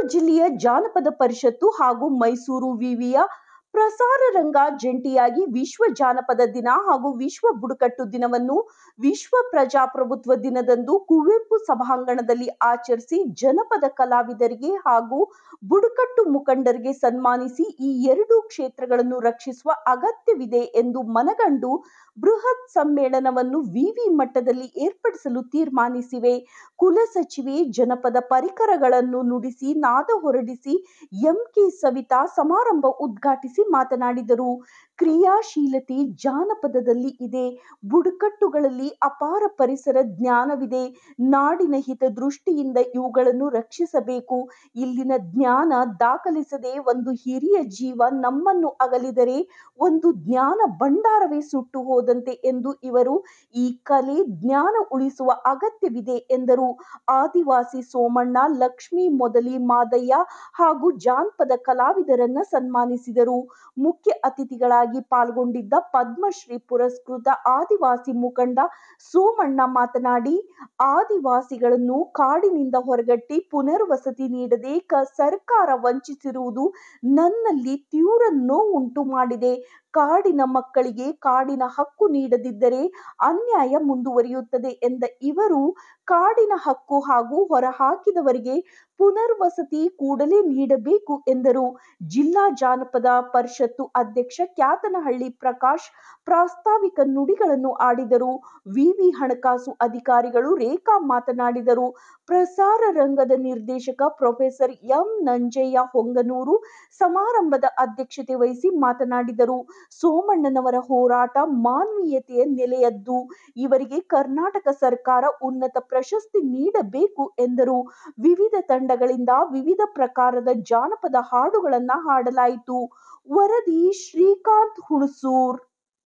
ಜಿಲ್ಲೆಯ ಜಾನಪದ ಪರಿಷತ್ತು ಹಾಗೂ ಮೈಸೂರು ವಿವಿಯ ಪ್ರಸಾರ ರಂಗ ಜಂಟಿಯಾಗಿ ವಿಶ್ವ ಜಾನಪದ ದಿನ ಹಾಗೂ ವಿಶ್ವ ಬುಡಕಟ್ಟು ದಿನವನ್ನು ವಿಶ್ವ ಪ್ರಜಾಪ್ರಭುತ್ವ ದಿನದಂದು ಕುವೆಂಪು ಸಭಾಂಗಣದಲ್ಲಿ ಆಚರಿಸಿ ಜನಪದ ಕಲಾವಿದರಿಗೆ ಹಾಗೂ ಬುಡಕಟ್ಟು ಮುಖಂಡರಿಗೆ ಸನ್ಮಾನಿಸಿ ಈ ಎರಡೂ ಕ್ಷೇತ್ರಗಳನ್ನು ರಕ್ಷಿಸುವ ಅಗತ್ಯವಿದೆ ಎಂದು ಮನಗಂಡು ಬೃಹತ್ ಸಮ್ಮೇಳನವನ್ನು ವಿವಿ ಮಟ್ಟದಲ್ಲಿ ಏರ್ಪಡಿಸಲು ತೀರ್ಮಾನಿಸಿವೆ. ಕುಲಸಚಿವೆ ಜನಪದ ಪರಿಕರಗಳನ್ನು ನುಡಿಸಿ ನಾದ ಹೊರಡಿಸಿ ಎಂಕೆ ಸವಿತಾ ಸಮಾರಂಭ ಉದ್ಘಾಟಿಸಿ ಮಾತನಾಡಿದರು. ಕ್ರಿಯಾಶೀಲತೆ ಜಾನಪದದಲ್ಲಿ ಇದೆ. ಬುಡಕಟ್ಟುಗಳಲ್ಲಿ ಅಪಾರ ಪರಿಸರ ಜ್ಞಾನವಿದೆ. ನಾಡಿನ ಹಿತದೃಷ್ಟಿಯಿಂದ ಇವುಗಳನ್ನು ರಕ್ಷಿಸಬೇಕು. ಇಲ್ಲಿನ ಜ್ಞಾನ ದಾಖಲಿಸದೆ ಒಂದು ಹಿರಿಯ ಜೀವ ನಮ್ಮನ್ನು ಅಗಲಿದರೆ ಒಂದು ಜ್ಞಾನ ಭಂಡಾರವೇ ಸುಟ್ಟು ಹೋದಂತೆ ಎಂದು ಇವರು ಈ ಕಲೆ ಜ್ಞಾನ ಉಳಿಸುವ ಅಗತ್ಯವಿದೆ ಎಂದರು. ಆದಿವಾಸಿ ಸೋಮಣ್ಣ, ಲಕ್ಷ್ಮೀ ಮೊದಲಿ ಮಾದಯ್ಯ ಹಾಗೂ ಜಾನಪದ ಕಲಾವಿದರನ್ನ ಸನ್ಮಾನಿಸಿದರು. ಮುಖ್ಯ ಅತಿಥಿಗಳಾಗಿ ಪಾಲ್ಗೊಂಡಿದ್ದ ಪದ್ಮಶ್ರೀ ಪುರಸ್ಕೃತ ಆದಿವಾಸಿ ಮುಖಂಡ ಸೋಮಣ್ಣ ಮಾತನಾಡಿ, ಆದಿವಾಸಿಗಳನ್ನು ಕಾಡಿನಿಂದ ಹೊರಗಟ್ಟಿ ಪುನರ್ವಸತಿ ನೀಡದೆ ಸರ್ಕಾರ ವಂಚಿಸಿರುವುದು ನನ್ನಲ್ಲಿ ತೀವ್ರ ನೋವುಂಟು ಮಾಡಿದೆ. ಕಾಡಿನ ಮಕ್ಕಳಿಗೆ ಕಾಡಿನ ಹಕ್ಕು ನೀಡದಿದ್ದರೆ ಅನ್ಯಾಯ ಮುಂದುವರಿಯುತ್ತದೆ ಎಂದ ಇವರು, ಕಾಡಿನ ಹಕ್ಕು ಹಾಗೂ ಹೊರಹಾಕಿದವರಿಗೆ ಪುನರ್ವಸತಿ ಕೂಡಲೇ ನೀಡಬೇಕು ಎಂದರು. ಜಿಲ್ಲಾ ಜಾನಪದ ಪರಿಷತ್ತು ಅಧ್ಯಕ್ಷ ಕ್ಯಾತನಹಳ್ಳಿ ಪ್ರಕಾಶ್ ಪ್ರಾಸ್ತಾವಿಕ ನುಡಿಗಳನ್ನು ಆಡಿದರು. ವಿವಿ ಹಣಕಾಸು ಅಧಿಕಾರಿಗಳು ರೇಖಾ ಮಾತನಾಡಿದರು. ಪ್ರಸಾರ ರಂಗದ ನಿರ್ದೇಶಕ ಪ್ರೊಫೆಸರ್ ಎಂ ನಂಜಯ್ಯ ಹೊಂಗನೂರು ಸಮಾರಂಭದ ಅಧ್ಯಕ್ಷತೆ ವಹಿಸಿ ಮಾತನಾಡಿದರು. ಸೋಮಣ್ಣನವರ ಹೋರಾಟ ಮಾನವೀಯತೆಯ ನೆಲೆಯದ್ದು. ಇವರಿಗೆ ಕರ್ನಾಟಕ ಸರ್ಕಾರ ಉನ್ನತ ಪ್ರಶಸ್ತಿ ನೀಡಬೇಕು ಎಂದರು. ವಿವಿಧ ತಂಡಗಳಿಂದ ವಿವಿಧ ಪ್ರಕಾರದ ಜಾನಪದ ಹಾಡುಗಳನ್ನು ಹಾಡಲಾಯಿತು. ವರದಿ ಶ್ರೀಕಾಂತ್ ಹುಣಸೂರ್.